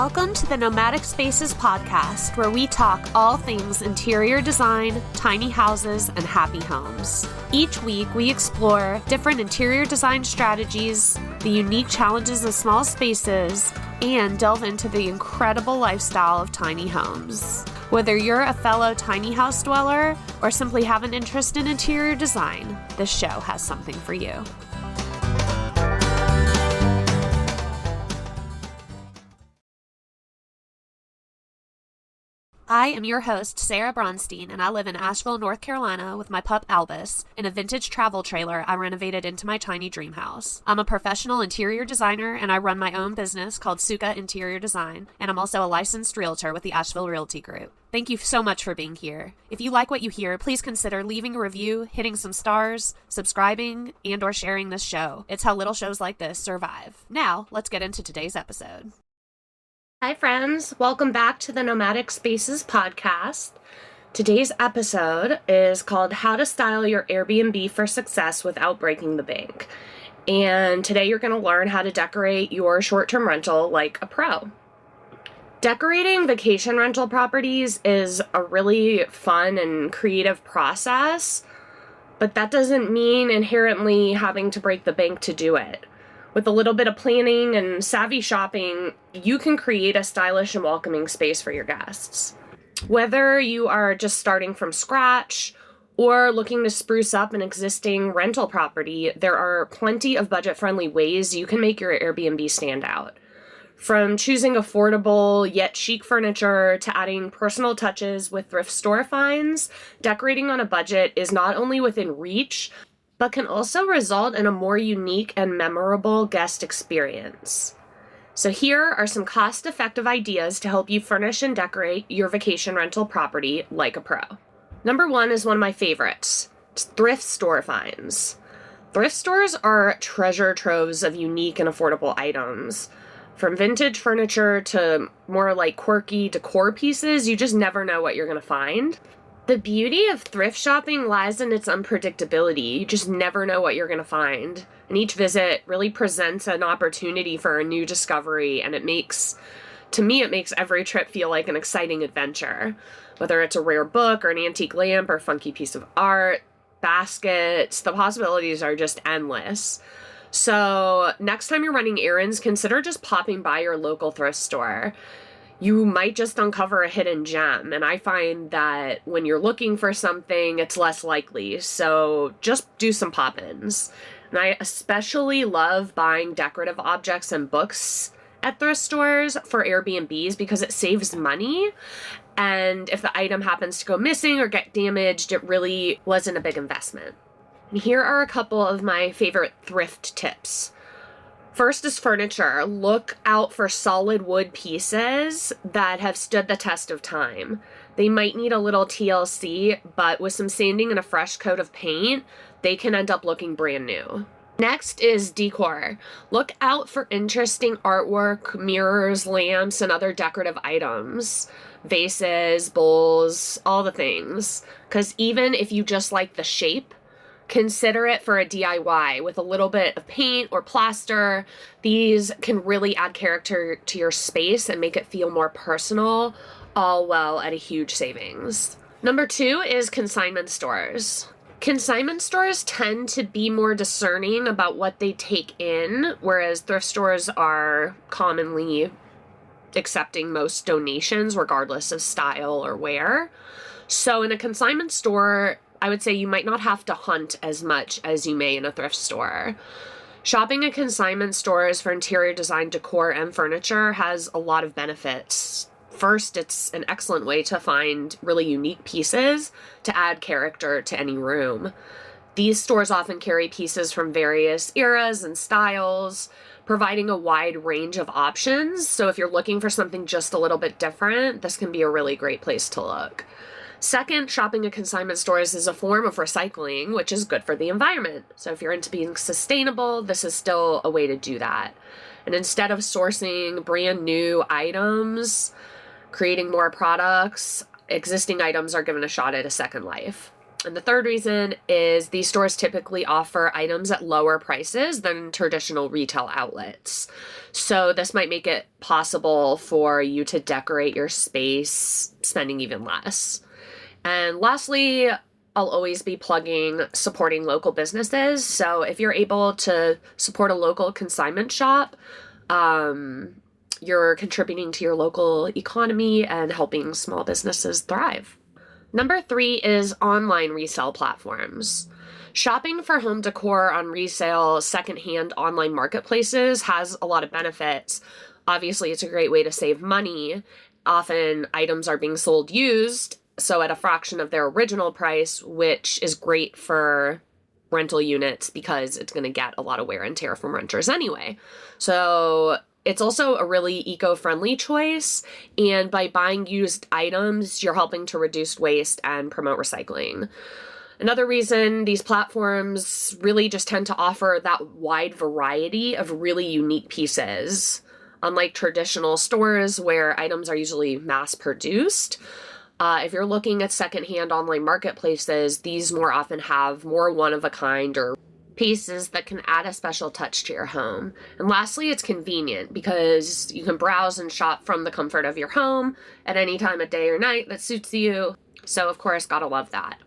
Welcome to the Nomadic Spaces podcast, where we talk all things interior design, tiny houses, and happy homes. Each week, we explore different interior design strategies, the unique challenges of small spaces, and delve into the incredible lifestyle of tiny homes. Whether you're a fellow tiny house dweller or simply have an interest in interior design, this show has something for you. I am your host, Sarah Bronstein, and I live in Asheville, North Carolina with my pup Albus in a vintage travel trailer I renovated into my tiny dream house. I'm a professional interior designer, and I run my own business called Suka Interior Design, and I'm also a licensed realtor with the Asheville Realty Group. Thank you so much for being here. If you like what you hear, please consider leaving a review, hitting some stars, subscribing, and or sharing this show. It's how little shows like this survive. Now, let's get into today's episode. Hi friends, welcome back to the Nomadic Spaces podcast. Today's episode is called How to Style Your Airbnb for Success Without Breaking the Bank. And today you're going to learn how to decorate your short-term rental like a pro. Decorating vacation rental properties is a really fun and creative process, but that doesn't mean inherently having to break the bank to do it. With a little bit of planning and savvy shopping, you can create a stylish and welcoming space for your guests. Whether you are just starting from scratch or looking to spruce up an existing rental property, there are plenty of budget-friendly ways you can make your Airbnb stand out. From choosing affordable yet chic furniture to adding personal touches with thrift store finds, decorating on a budget is not only within reach, but can also result in a more unique and memorable guest experience. So here are some cost-effective ideas to help you furnish and decorate your vacation rental property like a pro. Number one is one of my favorites. It's thrift store finds. Thrift stores are treasure troves of unique and affordable items. From vintage furniture to more like quirky decor pieces, you just never know what you're going to find. The beauty of thrift shopping lies in its unpredictability. You just never know what you're going to find. And each visit really presents an opportunity for a new discovery, and it makes every trip feel like an exciting adventure. Whether it's a rare book or an antique lamp or funky piece of art, baskets, the possibilities are just endless. So next time you're running errands, consider just popping by your local thrift store. You might just uncover a hidden gem, and I find that when you're looking for something, it's less likely, so just do some pop-ins. And I especially love buying decorative objects and books at thrift stores for Airbnbs because it saves money, and if the item happens to go missing or get damaged, it really wasn't a big investment. And here are a couple of my favorite thrift tips. First is furniture. Look out for solid wood pieces that have stood the test of time. They might need a little TLC, but with some sanding and a fresh coat of paint, they can end up looking brand new. Next is decor. Look out for interesting artwork, mirrors, lamps, and other decorative items. Vases, bowls, all the things. Because even if you just like the shape, consider it for a DIY with a little bit of paint or plaster. These can really add character to your space and make it feel more personal, all well at a huge savings. Number two is consignment stores. Consignment stores tend to be more discerning about what they take in, whereas thrift stores are commonly accepting most donations regardless of style or wear. So in a consignment store, I would say you might not have to hunt as much as you may in a thrift store. Shopping at consignment stores for interior design, decor, and furniture has a lot of benefits. First, it's an excellent way to find really unique pieces to add character to any room. These stores often carry pieces from various eras and styles, providing a wide range of options. So if you're looking for something just a little bit different, this can be a really great place to look. Second, shopping at consignment stores is a form of recycling, which is good for the environment. So if you're into being sustainable, this is still a way to do that. And instead of sourcing brand new items, creating more products, existing items are given a shot at a second life. And the third reason is these stores typically offer items at lower prices than traditional retail outlets. So this might make it possible for you to decorate your space, spending even less. And lastly, I'll always be plugging supporting local businesses. So if you're able to support a local consignment shop, you're contributing to your local economy and helping small businesses thrive. Number 3 is online resale platforms. Shopping for home decor on resale, secondhand online marketplaces has a lot of benefits. Obviously, it's a great way to save money. Often items are being sold used, so at a fraction of their original price, which is great for rental units because it's going to get a lot of wear and tear from renters anyway. So it's also a really eco-friendly choice, and by buying used items, you're helping to reduce waste and promote recycling. Another reason these platforms really just tend to offer that wide variety of really unique pieces. Unlike traditional stores where items are usually mass-produced, if you're looking at secondhand online marketplaces, these more often have more one-of-a-kind or pieces that can add a special touch to your home. And lastly, it's convenient because you can browse and shop from the comfort of your home at any time of day or night that suits you. So of course, gotta love that.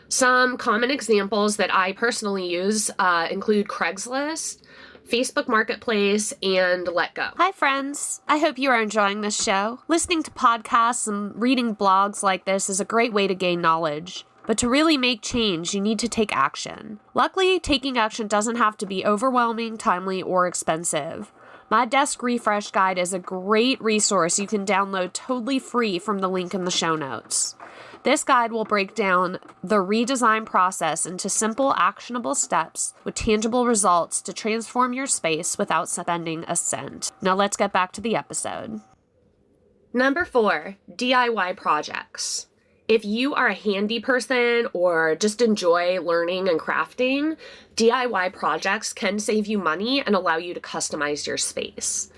Some common examples that I personally use include Craigslist, Facebook Marketplace, and Letgo. Hi friends, I hope you are enjoying this show. Listening to podcasts and reading blogs like this is a great way to gain knowledge. But to really make change, you need to take action. Luckily, taking action doesn't have to be overwhelming, timely, or expensive. My Desk Refresh Guide is a great resource you can download totally free from the link in the show notes. This guide will break down the redesign process into simple, actionable steps with tangible results to transform your space without spending a cent. Now let's get back to the episode. Number 4, DIY projects. If you are a handy person or just enjoy learning and crafting, DIY projects can save you money and allow you to customize your space.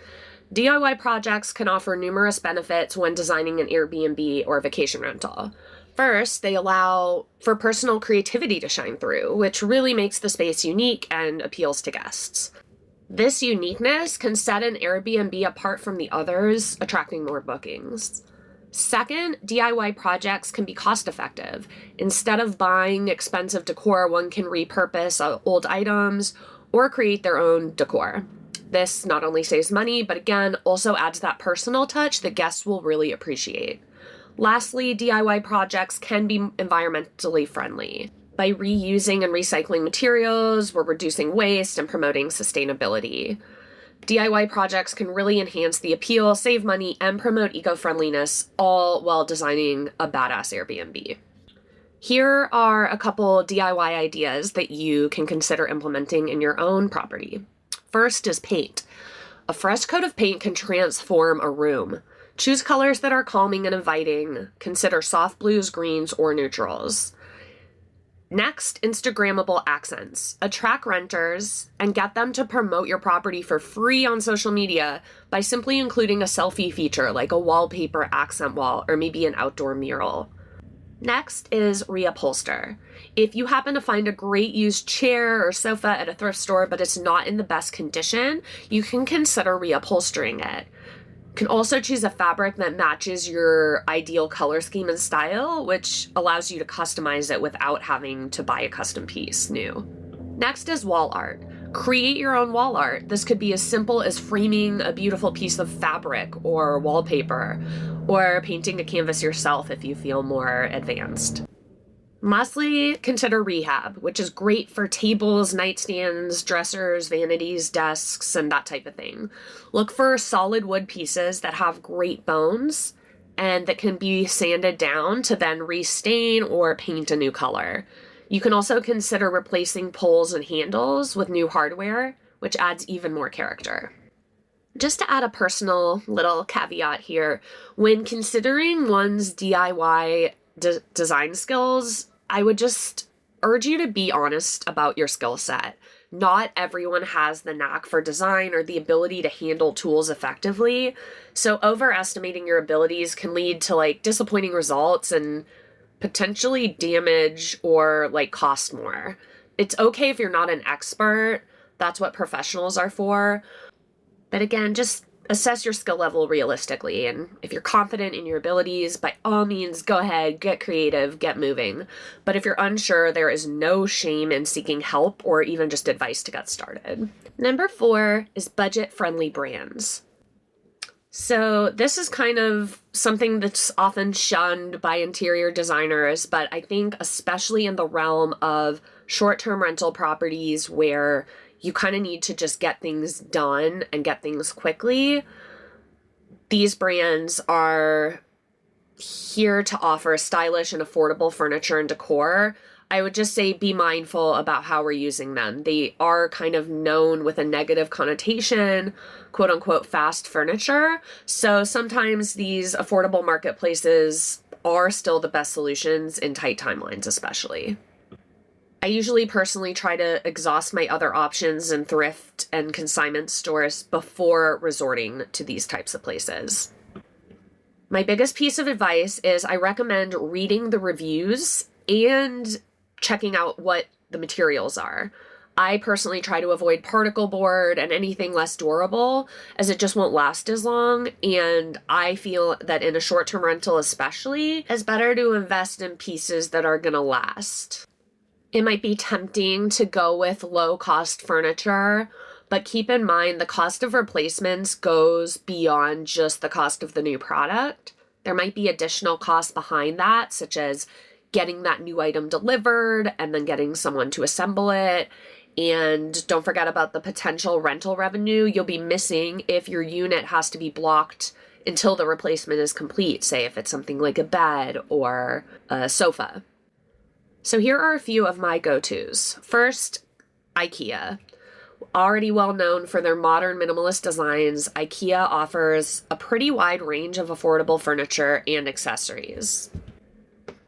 DIY projects can offer numerous benefits when designing an Airbnb or vacation rental. First, they allow for personal creativity to shine through, which really makes the space unique and appeals to guests. This uniqueness can set an Airbnb apart from the others, attracting more bookings. Second, DIY projects can be cost-effective. Instead of buying expensive decor, one can repurpose old items or create their own decor. This not only saves money, but again, also adds that personal touch that guests will really appreciate. Lastly, DIY projects can be environmentally friendly. By reusing and recycling materials, we're reducing waste and promoting sustainability. DIY projects can really enhance the appeal, save money, and promote eco-friendliness, all while designing a badass Airbnb. Here are a couple DIY ideas that you can consider implementing in your own property. First is paint. A fresh coat of paint can transform a room. Choose colors that are calming and inviting. Consider soft blues, greens, or neutrals. Next, Instagrammable accents. Attract renters and get them to promote your property for free on social media by simply including a selfie feature like a wallpaper accent wall or maybe an outdoor mural. Next is reupholster. If you happen to find a great used chair or sofa at a thrift store but it's not in the best condition, you can consider reupholstering it. You can also choose a fabric that matches your ideal color scheme and style, which allows you to customize it without having to buy a custom piece new. Next is wall art. Create your own wall art. This could be as simple as framing a beautiful piece of fabric or wallpaper, or painting a canvas yourself if you feel more advanced. Lastly, consider rehab, which is great for tables, nightstands, dressers, vanities, desks, and that type of thing. Look for solid wood pieces that have great bones and that can be sanded down to then restain or paint a new color. You can also consider replacing poles and handles with new hardware, which adds even more character. Just to add a personal little caveat here, when considering one's DIY design skills, I would just urge you to be honest about your skill set. Not everyone has the knack for design or the ability to handle tools effectively, so overestimating your abilities can lead to disappointing results and potentially damage or like cost more. It's okay if you're not an expert. That's what professionals are for. But again, just assess your skill level realistically. And if you're confident in your abilities, by all means, go ahead, get creative, get moving. But if you're unsure, there is no shame in seeking help or even just advice to get started. Number 4 is budget-friendly brands. So this is kind of something that's often shunned by interior designers, but I think especially in the realm of short-term rental properties where you kind of need to just get things done and get things quickly, these brands are here to offer stylish and affordable furniture and decor. I would just say be mindful about how we're using them. They are kind of known with a negative connotation, quote unquote, fast furniture. So sometimes these affordable marketplaces are still the best solutions in tight timelines, especially. I usually personally try to exhaust my other options in thrift and consignment stores before resorting to these types of places. My biggest piece of advice is I recommend reading the reviews and checking out what the materials are. I personally try to avoid particle board and anything less durable, as it just won't last as long, and I feel that in a short-term rental especially, it's better to invest in pieces that are going to last. It might be tempting to go with low-cost furniture, but keep in mind the cost of replacements goes beyond just the cost of the new product. There might be additional costs behind that, such as getting that new item delivered and then getting someone to assemble it. And don't forget about the potential rental revenue you'll be missing if your unit has to be blocked until the replacement is complete, say if it's something like a bed or a sofa. So here are a few of my go-tos. First, IKEA. Already well known for their modern minimalist designs, IKEA offers a pretty wide range of affordable furniture and accessories.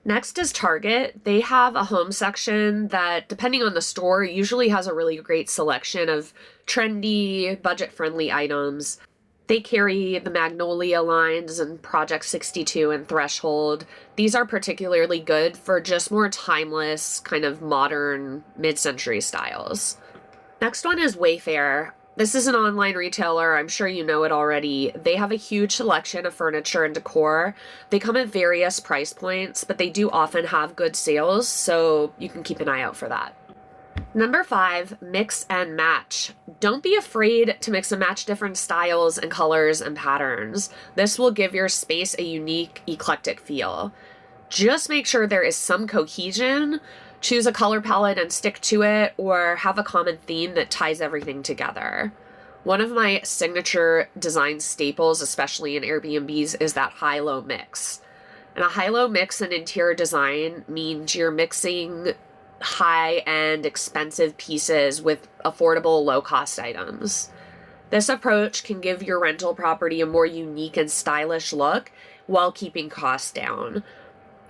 Next is Target. They have a home section that, depending on the store, usually has a really great selection of trendy, budget-friendly items. They carry the Magnolia lines and Project 62 and Threshold. These are particularly good for just more timeless, kind of modern, mid-century styles. Next one is Wayfair. This is an online retailer. I'm sure you know it already. They have a huge selection of furniture and decor. They come at various price points, but they do often have good sales, so you can keep an eye out for that. Number 5, mix and match. Don't be afraid to mix and match different styles and colors and patterns. This will give your space a unique, eclectic feel. Just make sure there is some cohesion. Choose a color palette and stick to it, or have a common theme that ties everything together. One of my signature design staples, especially in Airbnbs, is that high-low mix. And a high-low mix in interior design means you're mixing high-end, expensive pieces with affordable, low-cost items. This approach can give your rental property a more unique and stylish look while keeping costs down.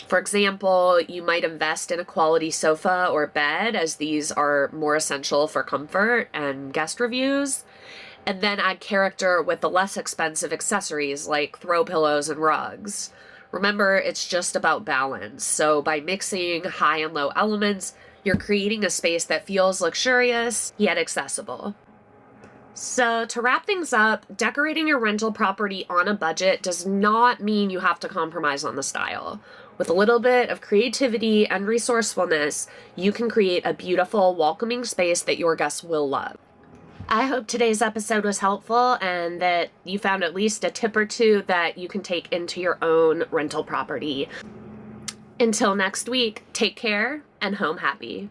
For example, you might invest in a quality sofa or bed, as these are more essential for comfort and guest reviews, and then add character with the less expensive accessories like throw pillows and rugs. Remember, it's just about balance. So by mixing high and low elements, you're creating a space that feels luxurious yet accessible. So to wrap things up, decorating your rental property on a budget does not mean you have to compromise on the style. With a little bit of creativity and resourcefulness, you can create a beautiful, welcoming space that your guests will love. I hope today's episode was helpful and that you found at least a tip or two that you can take into your own rental property. Until next week, take care and home happy.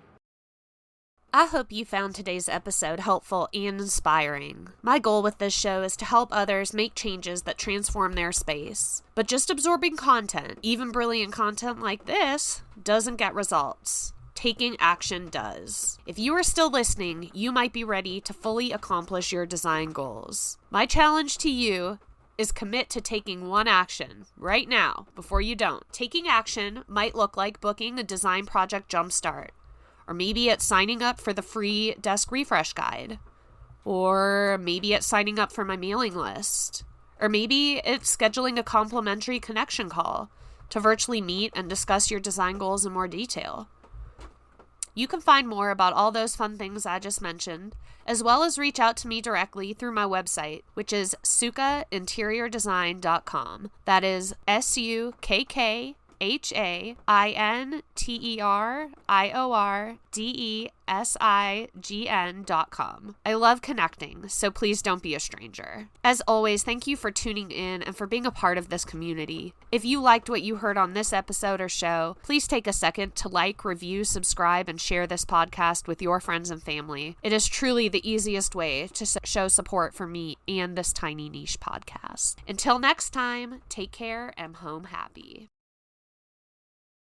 I hope you found today's episode helpful and inspiring. My goal with this show is to help others make changes that transform their space. But just absorbing content, even brilliant content like this, doesn't get results. Taking action does. If you are still listening, you might be ready to fully accomplish your design goals. My challenge to you is commit to taking one action right now before you don't. Taking action might look like booking a design project jumpstart. Or maybe it's signing up for the free desk refresh guide. Or maybe it's signing up for my mailing list. Or maybe it's scheduling a complimentary connection call to virtually meet and discuss your design goals in more detail. You can find more about all those fun things I just mentioned, as well as reach out to me directly through my website, which is sukkainteriordesign.com. That is SUKKHAINTERIORDESIGN.com. I love connecting, so please don't be a stranger. As always, thank you for tuning in and for being a part of this community. If you liked what you heard on this episode or show, please take a second to like, review, subscribe, and share this podcast with your friends and family. It is truly the easiest way to show support for me and this tiny niche podcast. Until next time, take care and home happy.